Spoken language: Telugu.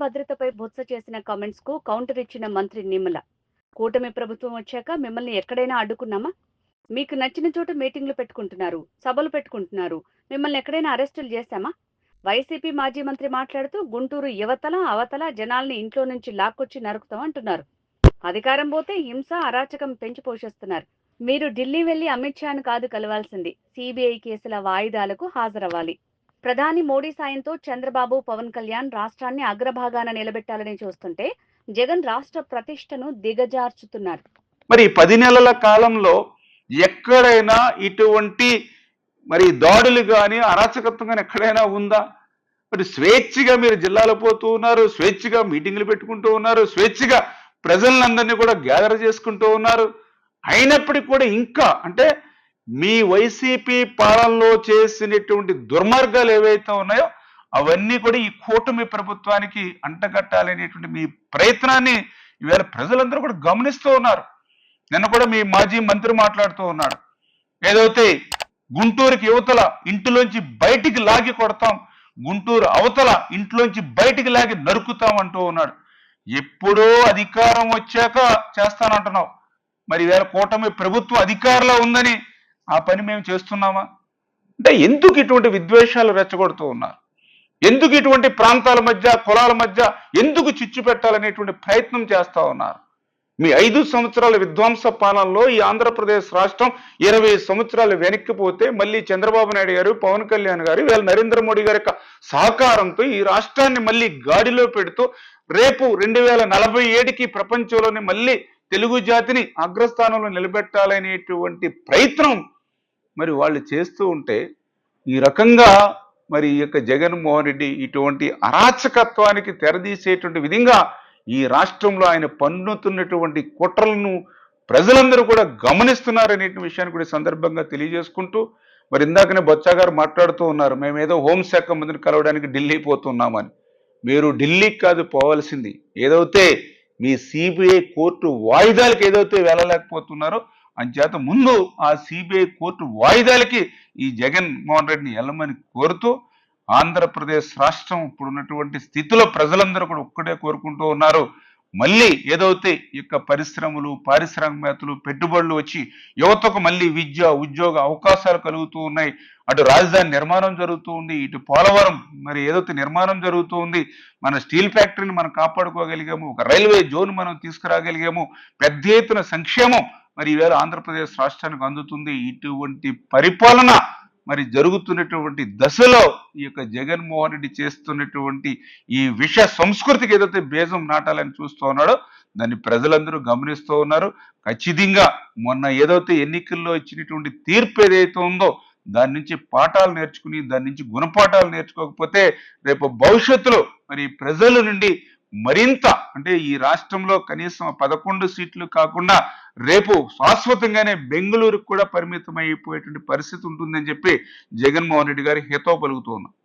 భద్రతపై బొత్స చేసిన కామెంట్స్ కు కౌంటర్ ఇచ్చిన మంత్రి నిమ్మల. కూటమి ప్రభుత్వం వచ్చాక మిమ్మల్ని ఎక్కడైనా అడ్డుకున్నామా? మీకు నచ్చిన చోట మీటింగ్లు పెట్టుకుంటున్నారు, సభలు పెట్టుకుంటున్నారు. మిమ్మల్ని ఎక్కడైనా అరెస్టులు చేశామా? వైసీపీ మాజీ మంత్రి మాట్లాడుతూ గుంటూరు యువతల అవతల జనాల్ని ఇంట్లో నుంచి లాక్కొచ్చి నరుకుతాం అంటున్నారు. అధికారం పోతే హింస అరాచకం పెంచి పోషిస్తున్నారు. మీరు ఢిల్లీ వెళ్లి అమిత్ షాను కాదు కలవాల్సింది, సిబిఐ కేసుల వాయిదాలకు హాజరవ్వాలి. ప్రధాని మోడీ సాయంతో చంద్రబాబు, పవన్ కళ్యాణ్ రాష్ట్రాన్ని అగ్రభాగాన నిలబెట్టాలని చూస్తుంటే జగన్ రాష్ట్ర ప్రతిష్టను దిగజార్చుతున్నారు. మరి 10 నెలల కాలంలో ఎక్కడైనా ఇటువంటి దాడులు కానీ అరాచకత్వం కానీ ఎక్కడైనా ఉందా? మరి స్వేచ్ఛగా మీరు జిల్లాలో పోతూ ఉన్నారు, స్వేచ్ఛగా మీటింగ్లు పెట్టుకుంటూ ఉన్నారు, స్వేచ్ఛగా ప్రజలందరినీ కూడా గ్యాదర్ చేసుకుంటూ ఉన్నారు. అయినప్పటికీ కూడా ఇంకా మీ వైసీపీ పాలనలో చేసినటువంటి దుర్మార్గాలు ఏవైతే ఉన్నాయో అవన్నీ కూడా ఈ కూటమి ప్రభుత్వానికి అంటగట్టాలనేటువంటి మీ ప్రయత్నాన్ని ఇవాళ ప్రజలందరూ కూడా గమనిస్తూ ఉన్నారు. నిన్న కూడా మీ మాజీ మంత్రి మాట్లాడుతూ ఉన్నాడు, ఏదైతే గుంటూరుకి యువతల ఇంటిలోంచి బయటికి లాగి కొడతాం, గుంటూరు అవతల ఇంట్లోంచి బయటికి లాగి నరుకుతాం అంటూ ఉన్నాడు. ఎప్పుడో అధికారం వచ్చాక చేస్తానంటున్నావు. మరి వేళ కూటమి ప్రభుత్వం అధికారంలో ఉందని ఆ పని మేము చేస్తున్నామా? ఎందుకు ఇటువంటి విద్వేషాలు రెచ్చగొడుతూ ఉన్నారు? ఎందుకు ఇటువంటి ప్రాంతాల మధ్య, కులాల మధ్య ఎందుకు చిచ్చు పెట్టాలనేటువంటి ప్రయత్నం చేస్తా ఉన్నారు? మీ 5 సంవత్సరాల విధ్వంస పాలనలో ఈ ఆంధ్రప్రదేశ్ రాష్ట్రం 20 సంవత్సరాలు వెనక్కిపోతే మళ్ళీ చంద్రబాబు నాయుడు గారు, పవన్ కళ్యాణ్ గారు, వీళ్ళ నరేంద్ర మోడీ గారి యొక్క సహకారంతో ఈ రాష్ట్రాన్ని మళ్ళీ గాడిలో పెడుతూ రేపు 2047కి ప్రపంచంలోని మళ్ళీ తెలుగు జాతిని అగ్రస్థానంలో నిలబెట్టాలనేటువంటి ప్రయత్నం మరి వాళ్ళు చేస్తూ ఉంటే ఈ రకంగా ఈ యొక్క జగన్మోహన్ రెడ్డి ఇటువంటి అరాచకత్వానికి తెరదీసేటువంటి విధంగా ఈ రాష్ట్రంలో ఆయన పన్నుతున్నటువంటి కుట్రలను ప్రజలందరూ కూడా గమనిస్తున్నారనే విషయాన్ని కూడా సందర్భంగా తెలియజేసుకుంటూ ఇందాకనే బొత్స గారు మాట్లాడుతూ ఉన్నారు, మేమేదో హోంశాఖ మంత్రిని కలవడానికి ఢిల్లీ పోతున్నామని. మీరు ఢిల్లీకి కాదు పోవాల్సింది, ఏదైతే మీ సిబిఐ కోర్టు వాయిదాలకి ఏదైతే వెళ్ళలేకపోతున్నారో అంచేత ముందు ఆ సిబిఐ కోర్టు వాయిదాలకి ఈ జగన్మోహన్ రెడ్డిని వెళ్ళమని కోరుతూ ఆంధ్రప్రదేశ్ రాష్ట్రం ఇప్పుడున్నటువంటి స్థితిలో ప్రజలందరూ కూడా ఒక్కడే కోరుకుంటూ ఉన్నారు, మళ్ళీ ఏదైతే పరిశ్రమలు, పారిశ్రామికవేత్తలు, పెట్టుబడులు వచ్చి యువతకు మళ్ళీ విద్య, ఉద్యోగ అవకాశాలు కలుగుతూ ఉన్నాయి. అటు రాజధాని నిర్మాణం జరుగుతూ ఉంది, ఇటు పోలవరం ఏదైతే నిర్మాణం జరుగుతూ ఉంది, మన స్టీల్ ఫ్యాక్టరీని మనం కాపాడుకోగలిగాము, ఒక రైల్వే జోన్ మనం తీసుకురాగలిగాము, పెద్ద ఎత్తున సంక్షేమం ఈవేళ ఆంధ్రప్రదేశ్ రాష్ట్రానికి అందుతుంది. ఇటువంటి పరిపాలన జరుగుతున్నటువంటి దశలో ఈ యొక్క జగన్మోహన్ రెడ్డి చేస్తున్నటువంటి ఈ విష సంస్కృతికి ఏదైతే బీజం నాటాలని చూస్తూ ఉన్నాడో దాన్ని ప్రజలందరూ గమనిస్తూ ఉన్నారు. ఖచ్చితంగా మొన్న ఏదైతే ఎన్నికల్లో ఇచ్చినటువంటి తీర్పు ఏదైతే ఉందో దాని నుంచి పాఠాలు నేర్చుకుని దాని నుంచి గుణపాఠాలు నేర్చుకోకపోతే రేపు భవిష్యత్తులో ప్రజల నుండి మరింత ఈ రాష్ట్రంలో కనీసం 11 సీట్లు కాకుండా రేపు శాశ్వతంగానే బెంగళూరుకు కూడా పరిమితం అయిపోయేటువంటి పరిస్థితి ఉంటుందని చెప్పి జగన్మోహన్ రెడ్డి గారు హితవు పలుకుతూ ఉన్నారు.